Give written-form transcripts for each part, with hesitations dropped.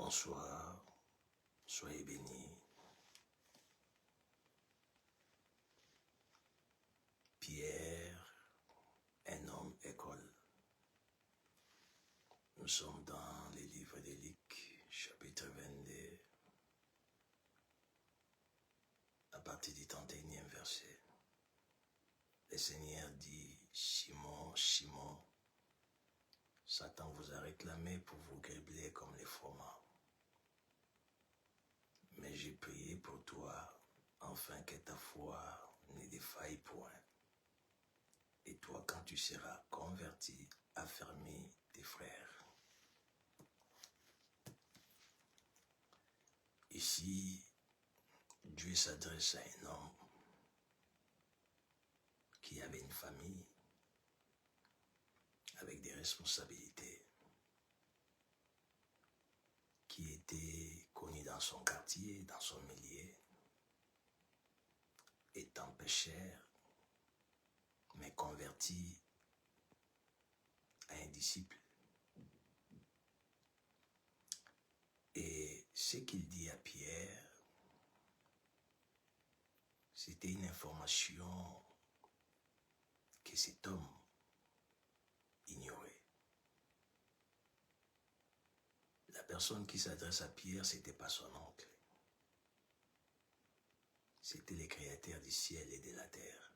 Bonsoir, soyez bénis. Pierre, un homme école. Nous sommes dans les livres de Luc, chapitre 22, à partir du 31e verset. Le Seigneur dit, Simon, Simon, Satan vous a réclamé pour vous gribler comme les froment. Mais j'ai prié pour toi, afin que ta foi ne défaille point. Et toi, quand tu seras converti, affermis tes frères. Ici, Dieu s'adresse à un homme qui avait une famille avec des responsabilités, qui était connu dans son quartier, dans son milieu, étant pécheur, mais converti à un disciple. Et ce qu'il dit à Pierre, c'était une information que cet homme ignorait. La personne qui s'adresse à Pierre, ce n'était pas son oncle. C'était le Créateur du ciel et de la terre.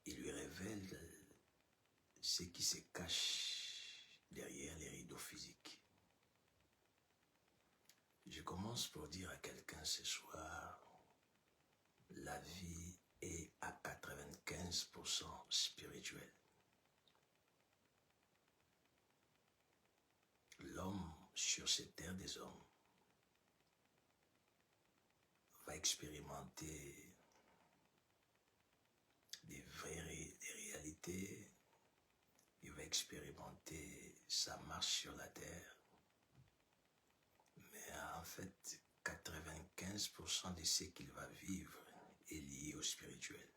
Il lui révèle ce qui se cache derrière les rideaux physiques. Je commence pour dire à quelqu'un ce soir, la vie est à 95% spirituelle. L'homme sur cette terre des hommes va expérimenter des réalités, il va expérimenter sa marche sur la terre, mais en fait, 95% de ce qu'il va vivre est lié au spirituel.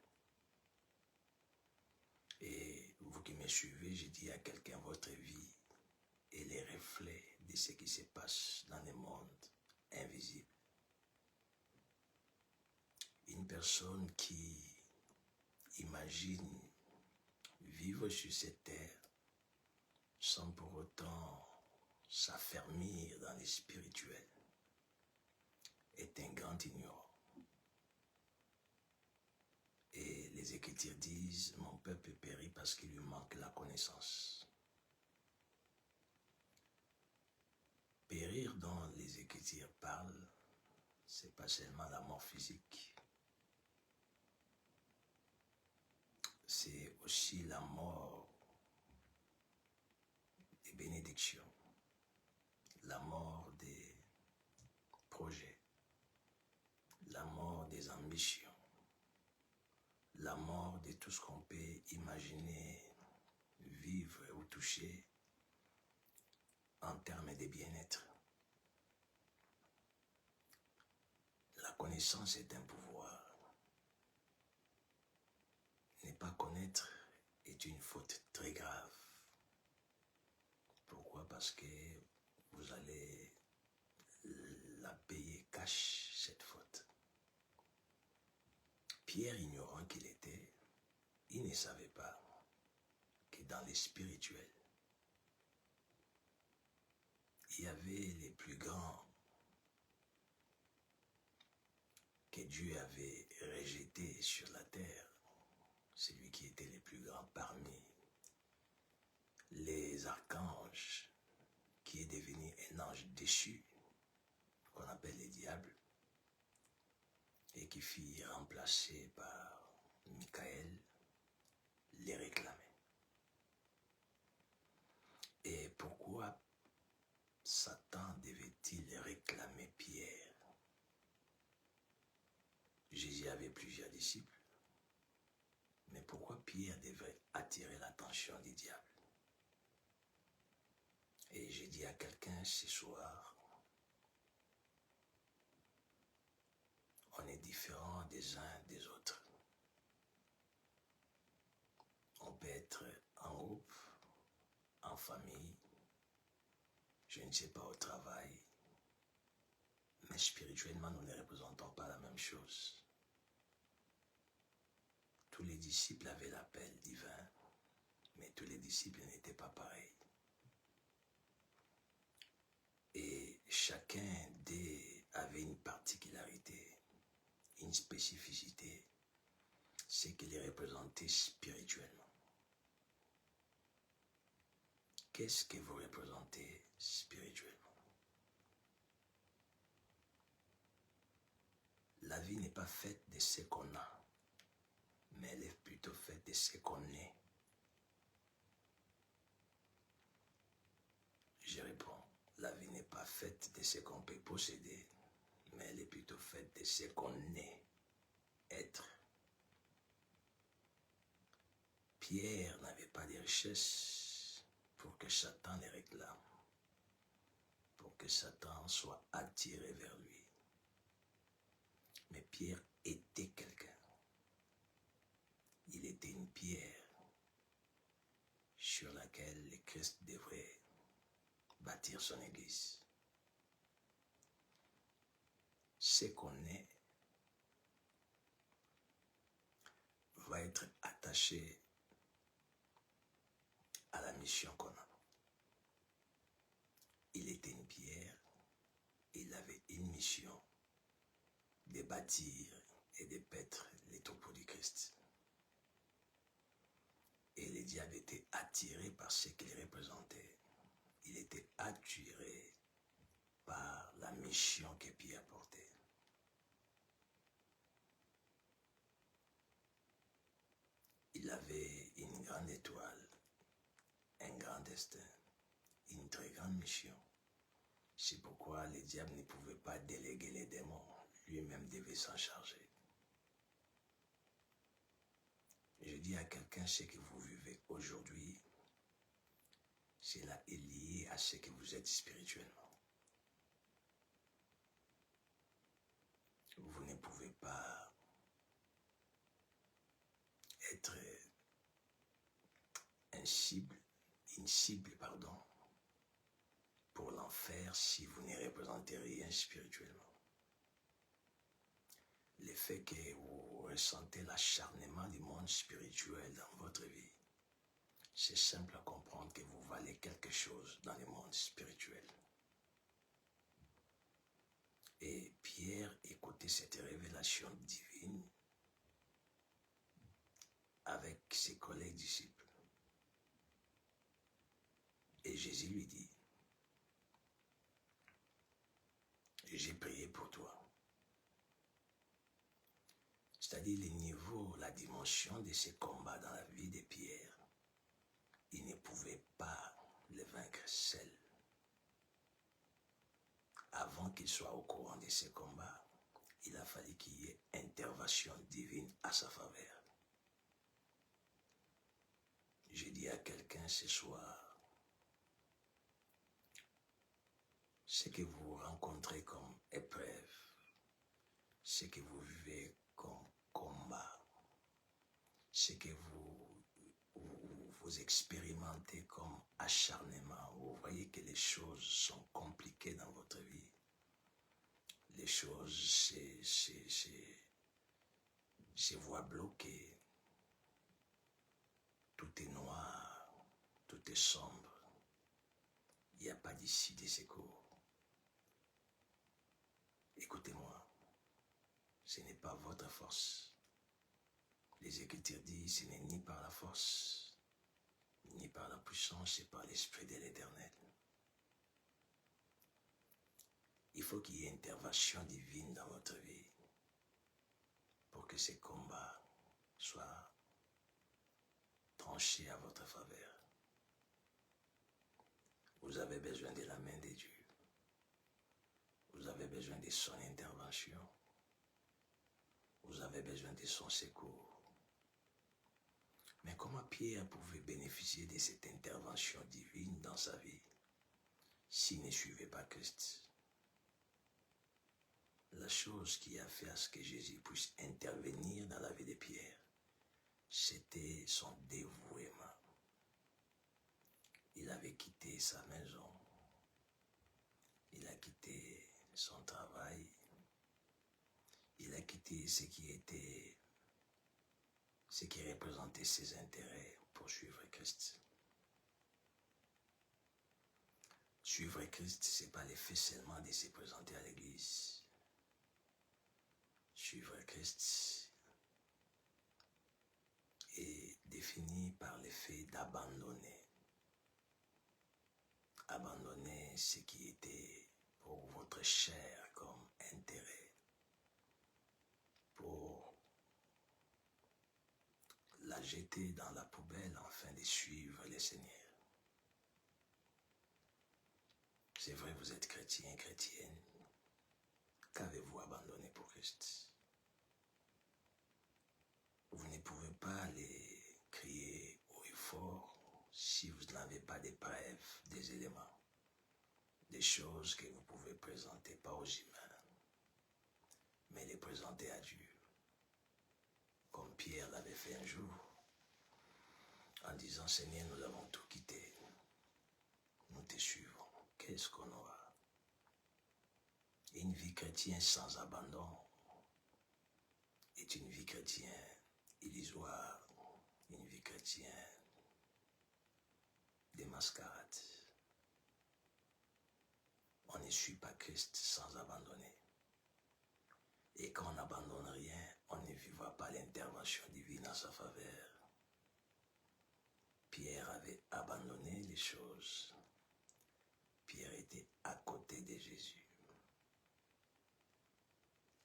Et vous qui me suivez, je dis à quelqu'un, votre vie est les reflets de ce qui se passe dans le monde invisible. Une personne qui imagine vivre sur cette terre sans pour autant s'affermir dans les spirituels est un grand ignorant. Et les Écritures disent, mon peuple périt parce qu'il lui manque la connaissance. Périr dont les Écritures parlent, c'est pas seulement la mort physique, c'est aussi la mort des bénédictions, la mort des projets, la mort des ambitions, la mort de tout ce qu'on peut imaginer, vivre ou toucher en termes de bien-être. La connaissance est un pouvoir. Ne pas connaître est une faute très grave. Pourquoi? Parce que vous allez la payer cash, cette faute. Pierre, ignorant qu'il était, il ne savait pas que dans les spirituels, il y avait les plus grands que Dieu avait rejetés sur la terre, celui qui était le plus grand parmi les archanges, qui est devenu un ange déchu, qu'on appelle les diables, et qui fut remplacé par Michael, les réclamait. Et pourquoi Satan devait-il réclamer Pierre? Jésus avait plusieurs disciples, mais pourquoi Pierre devait attirer l'attention du diable? Et j'ai dit à quelqu'un ce soir, on est différents des uns des autres. On peut être en groupe, en famille, je ne sais pas au travail, mais spirituellement, nous ne représentons pas la même chose. Tous les disciples avaient l'appel divin, mais tous les disciples n'étaient pas pareils. Et chacun d'eux avait une particularité, une spécificité, ce qu'il les représentait spirituellement. Qu'est-ce que vous représentez spirituellement? La vie n'est pas faite de ce qu'on a, mais elle est plutôt faite de ce qu'on est. Je réponds, la vie n'est pas faite de ce qu'on peut posséder, mais elle est plutôt faite de ce qu'on est, être. Pierre n'avait pas de richesse pour que Satan les réclame, pour que Satan soit attiré vers lui. Mais Pierre était quelqu'un. Il était une pierre sur laquelle le Christ devrait bâtir son église. Ce qu'on est va être attaché à la mission qu'on a. Il était une pierre, il avait une mission de bâtir et de paître les troupeaux du Christ. Et le diable était attiré par ce qu'il représentait. Il était attiré par la mission que Pierre portait. Il avait une grande étoile, un grand destin, une très grande mission. C'est pourquoi le diable ne pouvait pas déléguer les démons. Lui-même devait s'en charger. Je dis à quelqu'un, ce que vous vivez aujourd'hui, cela est lié à ce que vous êtes spirituellement. Vous ne pouvez pas être une cible, pour l'enfer si vous ne représentez rien spirituellement. Le fait que vous ressentez l'acharnement du monde spirituel dans votre vie, c'est simple à comprendre que vous valez quelque chose dans le monde spirituel. Et Pierre écoutait cette révélation divine avec ses collègues disciples. Et Jésus lui dit, j'ai prié pour toi. C'est-à-dire le niveau, la dimension de ce combat dans la vie de Pierre. Il ne pouvait pas le vaincre seul. Avant qu'il soit au courant de ce combat, il a fallu qu'il y ait intervention divine à sa faveur. Je dis à quelqu'un ce soir, ce que vous rencontrez comme épreuve, ce que vous vivez comme combat, ce que vous expérimentez comme acharnement, vous voyez que les choses sont compliquées dans votre vie. Les choses se voient bloquées. Tout est noir, tout est sombre. Il n'y a pas d'issue de secours. Écoutez-moi, ce n'est pas votre force. Les Écritures disent, ce n'est ni par la force, ni par la puissance, c'est par l'Esprit de l'Éternel. Il faut qu'il y ait intervention divine dans votre vie pour que ces combats soient tranchés à votre faveur. Vous avez besoin de la main de Dieu. Vous avez besoin de son intervention. Vous avez besoin de son secours. Mais comment Pierre pouvait bénéficier de cette intervention divine dans sa vie s'il ne suivait pas Christ? La chose qui a fait à ce que Jésus puisse intervenir dans la vie de Pierre, c'était son dévouement. Il avait quitté sa maison, quitté son travail, il a quitté ce qui représentait ses intérêts pour suivre Christ. Suivre Christ, ce n'est pas le fait seulement de se présenter à l'église. Suivre Christ est défini par le fait d'abandonner. Abandonner ce qui était pour votre chair comme intérêt, pour la jeter dans la poubelle afin de suivre le Seigneur. C'est vrai, vous êtes chrétien, chrétienne. Qu'avez-vous abandonné pour Christ? Vous ne pouvez pas les crier haut et fort si vous n'avez pas des preuves, des éléments, des choses que vous pouvez présenter, pas aux humains, mais les présenter à Dieu. Comme Pierre l'avait fait un jour, en disant, Seigneur, nous avons tout quitté, nous te suivons. Qu'est-ce qu'on aura? Une vie chrétienne sans abandon est une vie chrétienne illusoire, une vie chrétienne de mascarade. On ne suit pas Christ sans abandonner. Et quand on n'abandonne rien, on ne vivra pas l'intervention divine en sa faveur. Pierre avait abandonné les choses. Pierre était à côté de Jésus.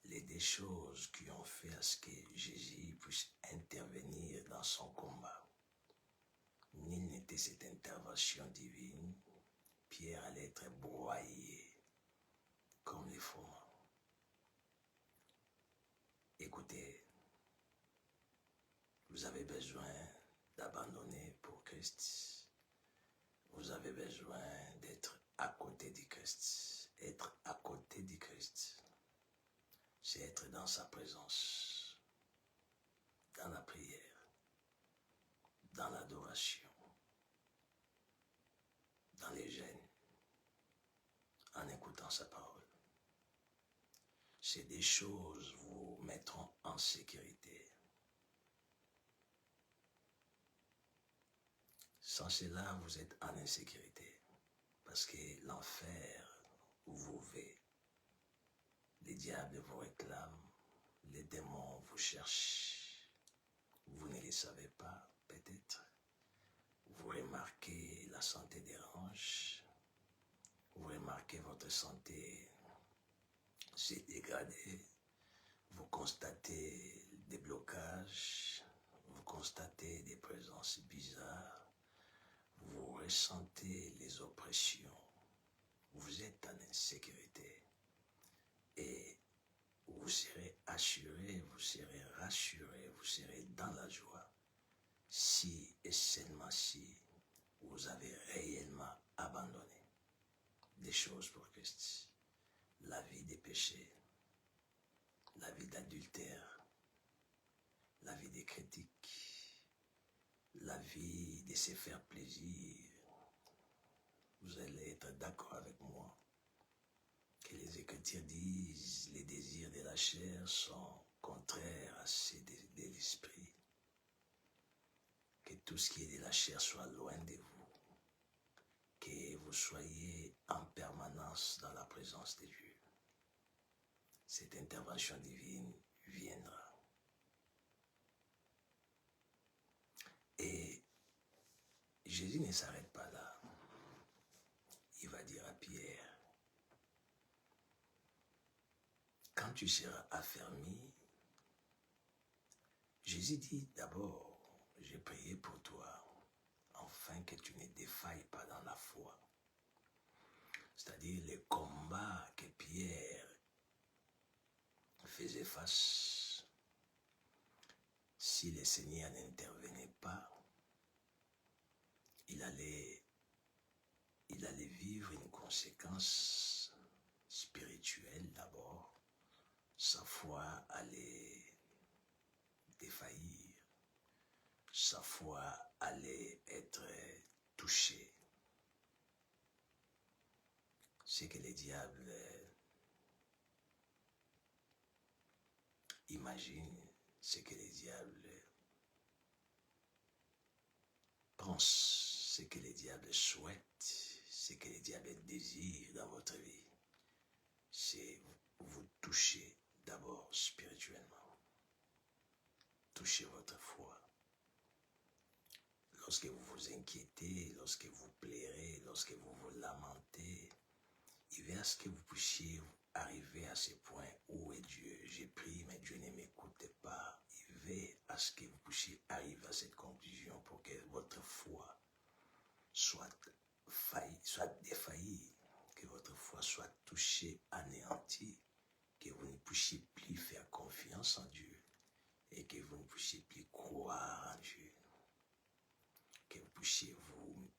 Les deux choses qui ont fait à ce que Jésus puisse intervenir dans son combat. Nul n'était cette intervention divine. Pierre allait être broyé comme les froment. Écoutez, vous avez besoin d'abandonner pour Christ. Vous avez besoin d'être à côté du Christ. Être à côté du Christ, c'est être dans sa présence, dans la prière, dans l'adoration, dans les jeûnes, en écoutant sa parole. Ces des choses vous mettront en sécurité. Sans cela, vous êtes en insécurité. Parce que l'enfer vous veut. Les diables vous réclament. Les démons vous cherchent. Vous ne les savez pas, peut-être. Vous remarquez la santé des hanches. Vous remarquez votre santé s'est dégradée. Vous constatez des blocages. Vous constatez des présences bizarres. Vous ressentez les oppressions, vous êtes en insécurité et vous serez assuré, vous serez rassuré, vous serez dans la joie si et seulement si vous avez réellement abandonné des choses pour Christ, la vie des péchés, la vie d'adultère, la vie des critiques, la vie de se faire plaisir. Vous allez être d'accord avec moi que les Écritures disent les désirs de la chair sont contraires à ceux de l'esprit. Que tout ce qui est de la chair soit loin de vous. Que vous soyez en permanence dans la présence de Dieu. Cette intervention divine viendra. Et Jésus ne s'arrête pas là. Il va dire à Pierre, quand tu seras affermi, Jésus dit d'abord, j'ai prié pour toi, afin que tu ne défailles pas dans la foi. C'est-à-dire les combats que Pierre faisait face, si le Seigneur n'intervenait pas, il allait vivre une conséquence spirituelle d'abord. Sa foi allait défaillir. Sa foi allait être touchée. ce que les diables imaginent, ce que les diables pensent, ce que les diables souhaitent, ce que les diables désirent dans votre vie, c'est vous toucher d'abord spirituellement. Touchez votre foi. Lorsque vous vous inquiétez, lorsque vous pleurez, lorsque vous vous lamentez, il veut à ce que vous puissiez arriver à ce point où est Dieu. J'ai prié, mais Dieu ne m'écoutait pas. Il veut à ce que vous puissiez arriver à cette conclusion pour que votre foi soit défaillie, que votre foi soit touchée, anéantie, que vous ne puissiez plus faire confiance en Dieu et que vous ne puissiez plus croire en Dieu, que vous puissiez vous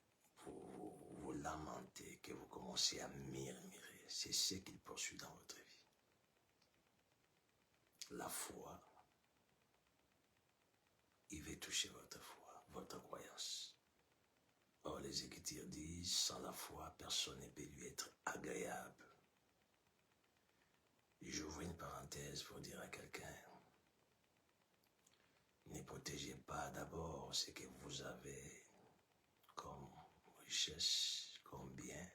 lamenter, que vous commencez à murmurer. C'est ce qu'il poursuit dans votre vie. La foi, il veut toucher votre foi, votre croyance. Or, les Écritures disent, sans la foi, personne ne peut lui être agréable. J'ouvre une parenthèse pour dire à quelqu'un, ne protégez pas d'abord ce que vous avez comme richesse, comme bien,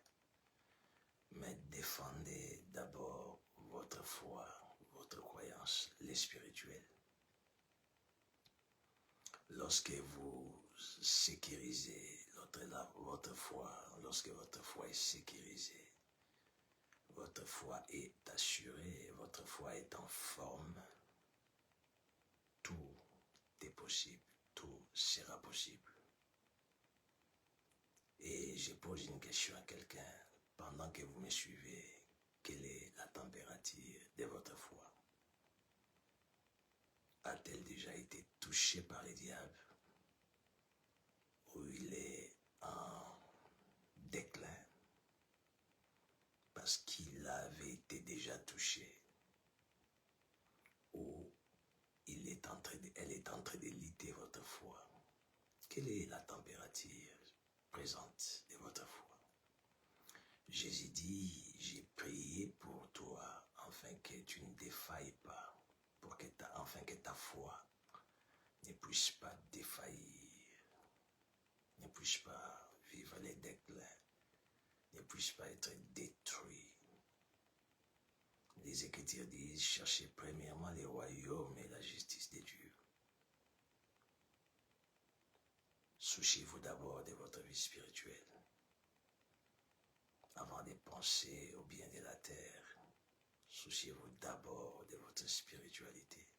mais défendez d'abord votre foi, votre croyance, les spirituels. Lorsque vous sécurisez votre foi, lorsque votre foi est sécurisée, votre foi est assurée, votre foi est en forme, tout est possible, tout sera possible. Et je pose une question à quelqu'un, pendant que vous me suivez, quelle est la température de votre foi? A-t-elle déjà été touchée par les diables? Ou il est en déclin parce qu'il avait été déjà touché? Ou elle est en train de lutter votre foi? Quelle est la température présente de votre foi? Jésus dit, j'ai prié pour toi afin que tu ne défailles pas, afin que ta foi ne puisse pas défaillir, ne puisse pas vivre les déclins, ne puisse pas être détruit. Les Écritures disent, cherchez premièrement les royaumes et la justice de Dieu. Souciez-vous d'abord de votre vie spirituelle, avant de penser au bien de la terre. Souciez-vous d'abord de votre spiritualité.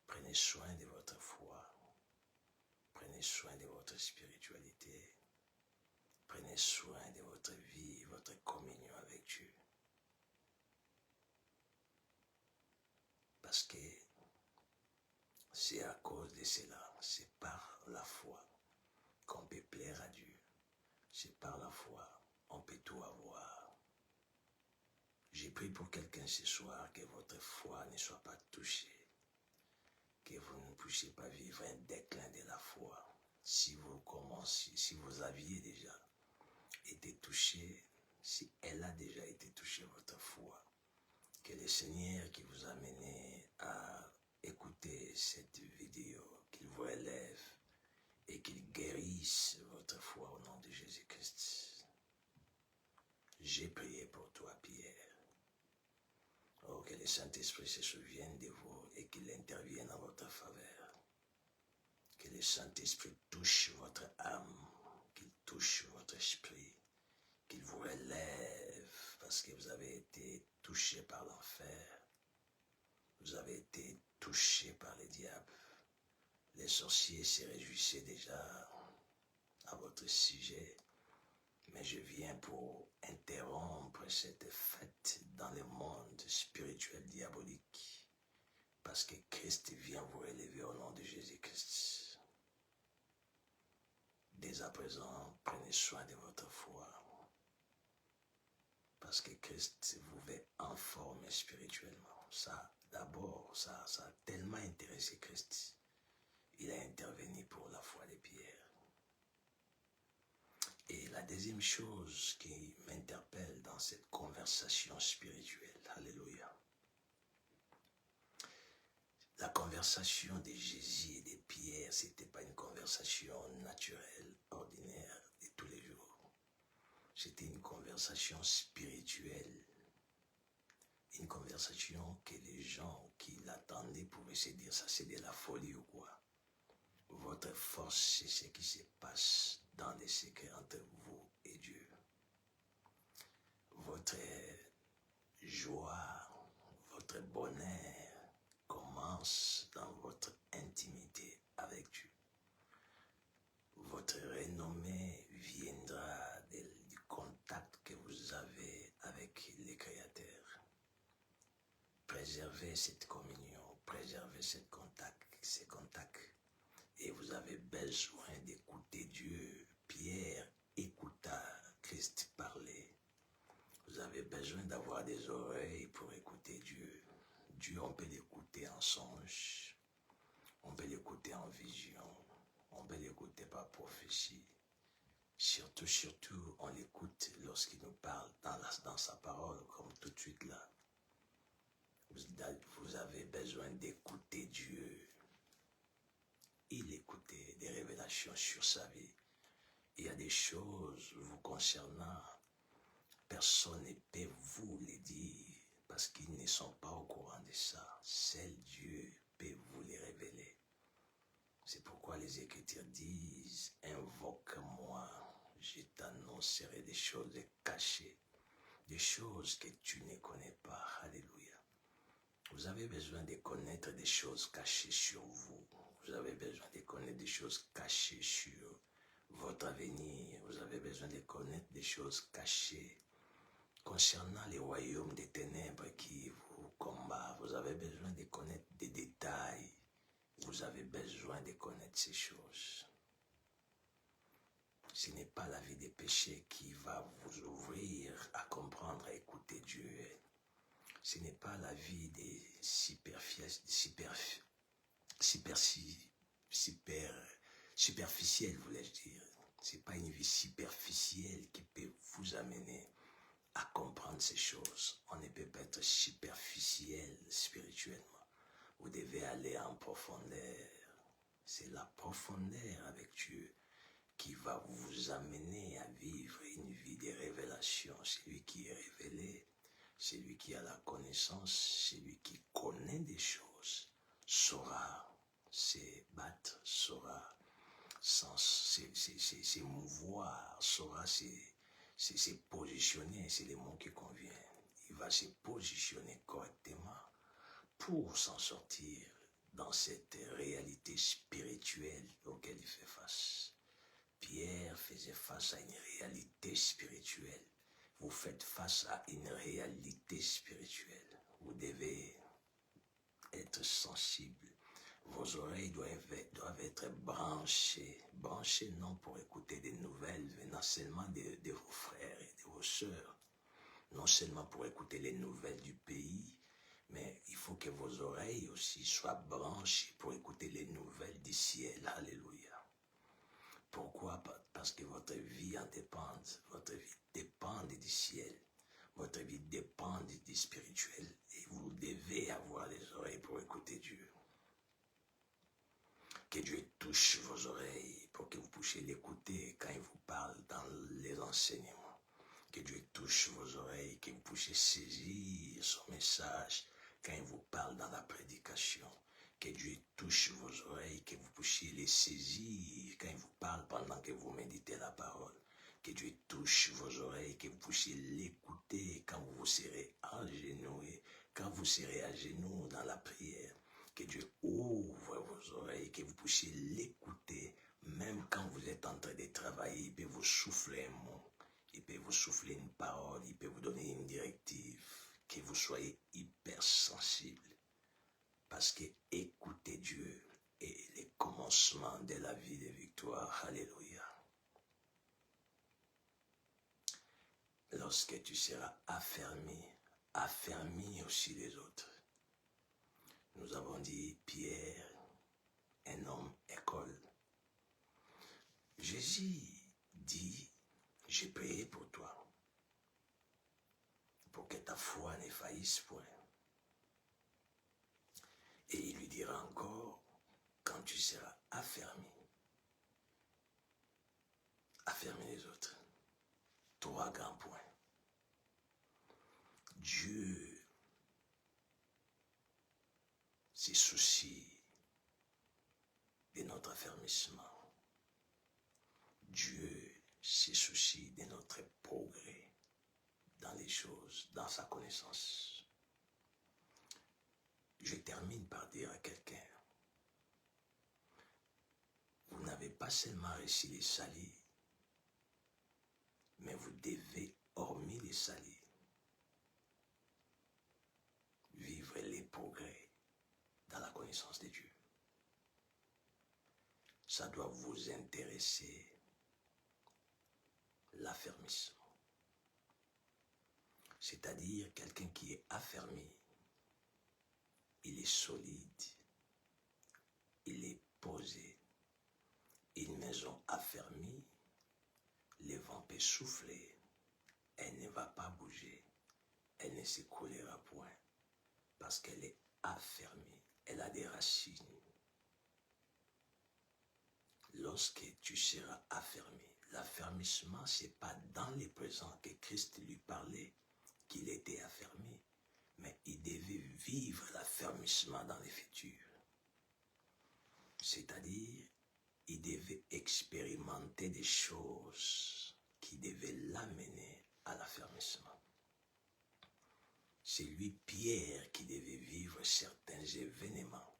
Prenez soin de votre foi. Prenez soin de votre spiritualité. Prenez soin de votre vie, votre communion avec Dieu. Parce que c'est à cause de cela, c'est par la foi qu'on peut plaire à Dieu. C'est par la foi on peut tout avoir. J'ai prié pour quelqu'un ce soir que votre foi ne soit pas touchée, que vous ne puissiez pas vivre un déclin de la foi. Si vous aviez déjà été touché, si elle a déjà été touchée, votre foi, que le Seigneur qui vous a mené à écouter cette vidéo, qu'il vous élève et qu'il guérisse votre foi au nom de Jésus-Christ. J'ai prié pour toi, Pierre. Oh, que le Saint-Esprit se souvienne de vous et qu'il intervienne en votre faveur. Que le Saint-Esprit touche votre âme, qu'il touche votre esprit, qu'il vous relève parce que vous avez été touché par l'enfer. Vous avez été touché par les diables. Les sorciers se réjouissaient déjà à votre sujet. Mais je viens pour interrompre cette fête dans le monde spirituel diabolique. Parce que Christ vient vous élever au nom de Jésus-Christ. Dès à présent, prenez soin de votre foi. Parce que Christ vous veut en forme spirituellement. Ça, d'abord, ça a tellement intéressé Christ. Il a intervenu pour la foi de Pierre. Et la deuxième chose qui m'interpelle dans cette conversation spirituelle, alléluia, la conversation de Jésus et de Pierre, ce n'était pas une conversation naturelle, ordinaire, de tous les jours. C'était une conversation spirituelle, une conversation que les gens qui l'attendaient pouvaient se dire, ça c'est de la folie ou quoi. Votre force, c'est ce qui se passe dans les secrets entre vous et Dieu. Votre joie, votre bonheur commence dans votre intimité avec Dieu. Votre renommée viendra du contact que vous avez avec le Créateur. Préservez cette communion, préservez ces contacts. Et vous avez besoin d'écouter Dieu. Pierre écouta Christ parler. Vous avez besoin d'avoir des oreilles pour écouter Dieu. Dieu, on peut l'écouter en songe, on peut l'écouter en vision, on peut l'écouter par prophétie. Surtout, on l'écoute lorsqu'il nous parle dans sa parole, comme tout de suite là. Vous avez besoin d'écouter Dieu. Il écoutait des révélations sur sa vie. Il y a des choses vous concernant, personne ne peut vous les dire parce qu'ils ne sont pas au courant de ça. Seul Dieu peut vous les révéler. C'est pourquoi les Écritures disent, invoque-moi, je t'annoncerai des choses cachées, des choses que tu ne connais pas. Alléluia. Vous avez besoin de connaître des choses cachées sur vous. Vous avez besoin de connaître des choses cachées sur votre avenir. Vous avez besoin de connaître des choses cachées concernant les royaumes des ténèbres qui vous combattent. Vous avez besoin de connaître des détails. Vous avez besoin de connaître ces choses. Ce n'est pas la vie des péchés qui va vous ouvrir à comprendre, à écouter Dieu. Ce n'est pas la vie des superficielle, voulais-je dire. Ce n'est pas une vie superficielle qui peut vous amener à comprendre ces choses. On ne peut pas être superficiel spirituellement. Vous devez aller en profondeur. C'est la profondeur avec Dieu qui va vous amener à vivre une vie de révélation. Celui qui est révélé, celui qui a la connaissance, celui qui connaît des choses, saura se battre, saura s'émouvoir, saura se positionner, c'est le mot qui convient. Il va se positionner correctement pour s'en sortir dans cette réalité spirituelle auquel il fait face. Pierre faisait face à une réalité spirituelle. Vous faites face à une réalité spirituelle. Vous devez être sensible. Vos oreilles doivent être branchées. Branchées non pour écouter des nouvelles venant seulement de vos frères et de vos sœurs. Non seulement pour écouter les nouvelles du pays, mais il faut que vos oreilles aussi soient branchées pour écouter les nouvelles du ciel. Alléluia. Pourquoi? Parce que votre vie en dépend. Votre vie dépend du ciel. Votre vie dépend du spirituel. Et vous devez avoir les oreilles pour écouter Dieu. Que Dieu touche vos oreilles pour que vous puissiez l'écouter quand il vous parle dans les enseignements. Que Dieu touche vos oreilles, que vous puissiez saisir son message quand il vous parle dans la prédication. Que Dieu touche vos oreilles, que vous puissiez les saisir quand il vous parle pendant que vous méditez la parole. Que Dieu touche vos oreilles, que vous puissiez l'écouter quand vous serez agenouillés, quand vous serez à genoux dans la prière. Que Dieu ouvre vos oreilles, que vous puissiez l'écouter, même quand vous êtes en train de travailler. Il peut vous souffler un mot, il peut vous souffler une parole, il peut vous donner une directive. Que vous soyez hypersensible. Parce que écouter Dieu est le commencement de la vie de victoire. Alléluia. Lorsque tu seras affermi aussi les autres. Nous avons dit Pierre, un homme école. Jésus dit, J'ai prié pour toi, pour que ta foi ne faillisse point. Et il lui dira encore, quand tu seras affermi les autres. Trois grands points. Dieu se soucie de notre affermissement. Dieu se soucie de notre progrès dans les choses, dans sa connaissance. Je termine par dire à quelqu'un, vous n'avez pas seulement réussi les salis, mais vous devez, hormis les salis, vivre les progrès dans la connaissance de Dieu. Ça doit vous intéresser, l'affermissement. C'est-à-dire quelqu'un qui est affermi, il est solide, il est posé. Une maison affermie, le vent peut souffler, elle ne va pas bouger, elle ne s'écroulera point, parce qu'elle est affermie, elle a des racines. Lorsque tu seras affermi, l'affermissement, ce n'est pas dans le présent que Christ lui parlait qu'il était affermi, mais il devait vivre l'affermissement dans le futur. C'est-à-dire, il devait expérimenter des choses qui devaient l'amener à l'affermissement. C'est lui, Pierre, qui devait vivre certains événements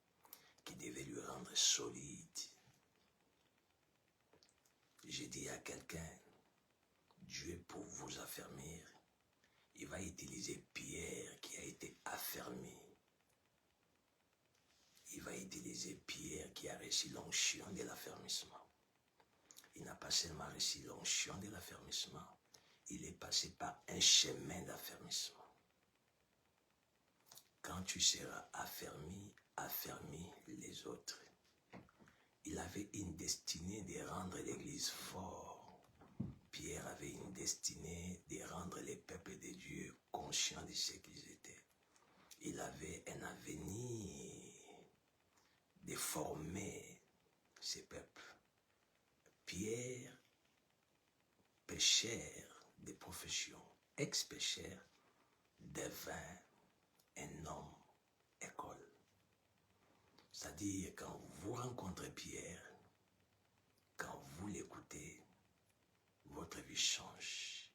qui devaient lui rendre solide. J'ai dit à quelqu'un, Dieu pour vous affermir, il va utiliser Pierre qui a été affermi. Il va utiliser Pierre qui a reçu l'onction de l'affermissement. Il n'a pas seulement reçu l'onction de l'affermissement, il est passé par un chemin d'affermissement. Quand tu seras affermi, affermis les autres. Il avait une destinée de rendre l'Église fort. Pierre avait une destinée de rendre les peuples de Dieu conscients de ce qu'ils étaient. Il avait un avenir de former ces peuples. Pierre, pécheur de profession, ex-pécheur, devint un homme école. C'est-à-dire, quand vous rencontrez Pierre, quand vous l'écoutez, votre vie change.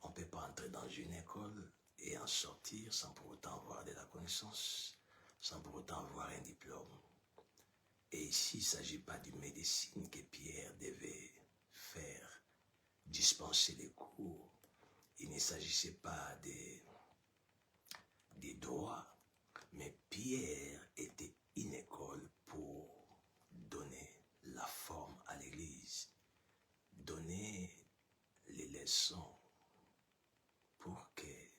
On ne peut pas entrer dans une école et en sortir sans pour autant avoir de la connaissance, sans pour autant avoir un diplôme. Et ici, il ne s'agit pas d'une médecine que Pierre devait faire, dispenser des cours. Il ne s'agissait pas des droits, mais Pierre était une école pour donner la forme à l'Église, donner les leçons pour que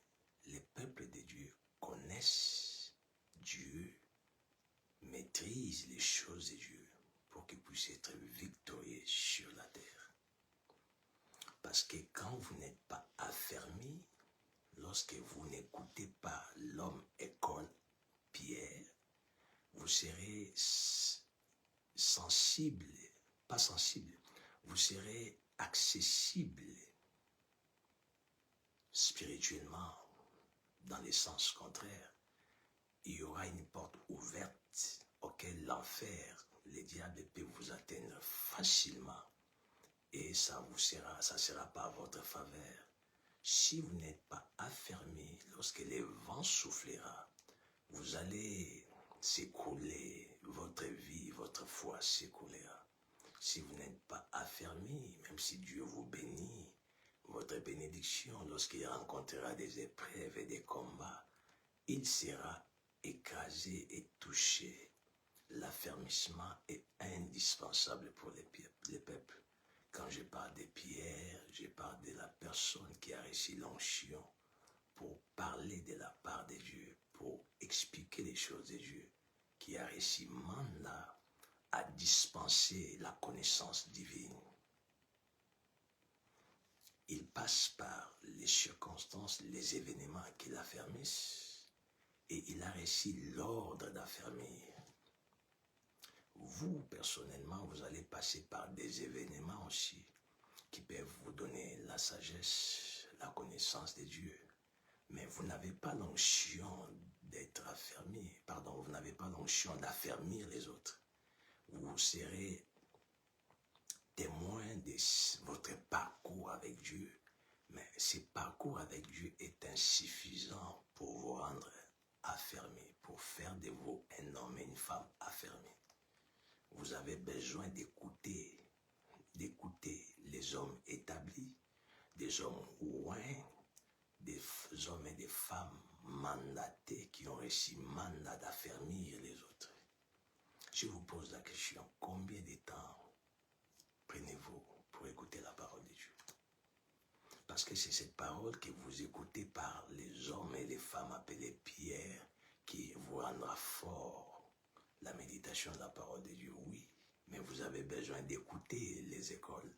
les peuples de Dieu connaissent Dieu, maîtrisent les choses de Dieu, pour qu'ils puissent être victorieux sur la terre. Parce que quand vous n'êtes pas affermi, lorsque vous n'écoutez pas l'homme école Pierre, vous serez sensible, pas sensible, vous serez accessible spirituellement dans les sens contraires. Il y aura une porte ouverte auquel l'enfer, le diable peut vous atteindre facilement et ça sera pas à votre faveur. Si vous n'êtes pas affermi, lorsque le vent soufflera, vous allez s'écrouler, votre vie, votre foi s'écoulera. Si vous n'êtes pas affermi, même si Dieu vous bénit, votre bénédiction, lorsqu'il rencontrera des épreuves et des combats, il sera écrasé et touché. L'affermissement est indispensable pour les peuples. Quand je parle de Pierre, je parle de la personne qui a reçu l'onction pour parler de la part de Dieu, pour expliquer les choses de Dieu, qui a reçu mandat à dispenser la connaissance divine. passe par les circonstances, les événements qui l'affermissent, et il a reçu l'ordre d'affermir. Vous, personnellement, vous allez passer par des événements aussi qui peuvent vous donner la sagesse, la connaissance de Dieu. Mais vous n'avez pas l'onction d'être affermi, pardon, vous n'avez pas l'onction d'affermir les autres. Vous serez témoin de votre parcours avec Dieu, mais ce parcours avec Dieu est insuffisant pour vous rendre affermi, pour faire de vous un homme et une femme affermis. Vous avez besoin d'écouter les hommes établis, des hommes ouins, des hommes et des femmes mandatés qui ont reçu mandat d'affermir les autres. Je vous pose la question, combien de temps prenez-vous pour écouter la parole de Dieu? Parce que c'est cette parole que vous écoutez par les hommes et les femmes appelés Pierre qui vous rendra fort. La méditation de la parole de Dieu, oui, mais vous avez besoin d'écouter les écoles,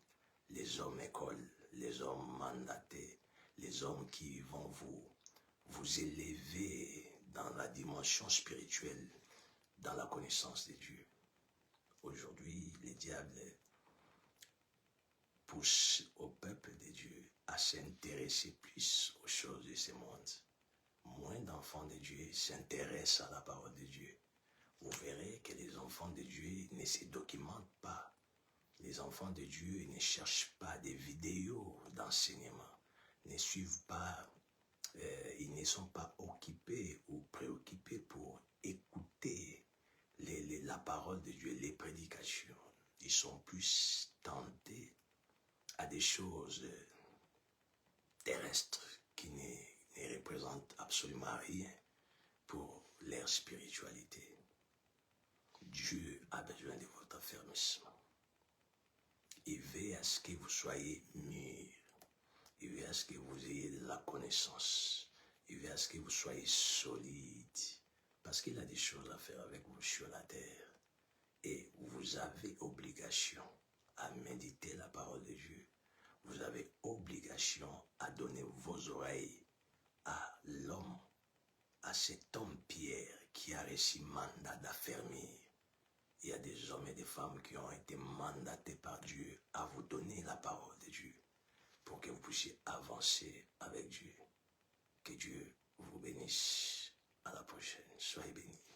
les hommes écoles, les hommes mandatés, les hommes qui vont vous élever dans la dimension spirituelle, dans la connaissance de Dieu. Aujourd'hui, le diable pousse au peuple de Dieu à s'intéresser plus aux choses de ce monde. Moins d'enfants de Dieu s'intéressent à la parole de Dieu. Vous verrez que les enfants de Dieu ne se documentent pas. Les enfants de Dieu ne cherchent pas des vidéos d'enseignement, ne suivent pas, ils ne sont pas occupés ou préoccupés pour écouter la parole de Dieu, les prédications. Ils sont plus tentés à des choses terrestres qui ne représentent absolument rien pour leur spiritualité. Dieu a besoin de votre affermissement. Il veut à ce que vous soyez mûrs. Il veut à ce que vous ayez de la connaissance. Il veut à ce que vous soyez solides. Parce qu'il a des choses à faire avec vous sur la terre. Et vous avez obligation à méditer la parole de Dieu. Vous avez obligation à donner vos oreilles à l'homme, à cet homme Pierre qui a reçu mandat d'affermir. Il y a des hommes et des femmes qui ont été mandatés par Dieu à vous donner la parole de Dieu pour que vous puissiez avancer avec Dieu. Que Dieu vous bénisse. À la prochaine. Soyez bénis.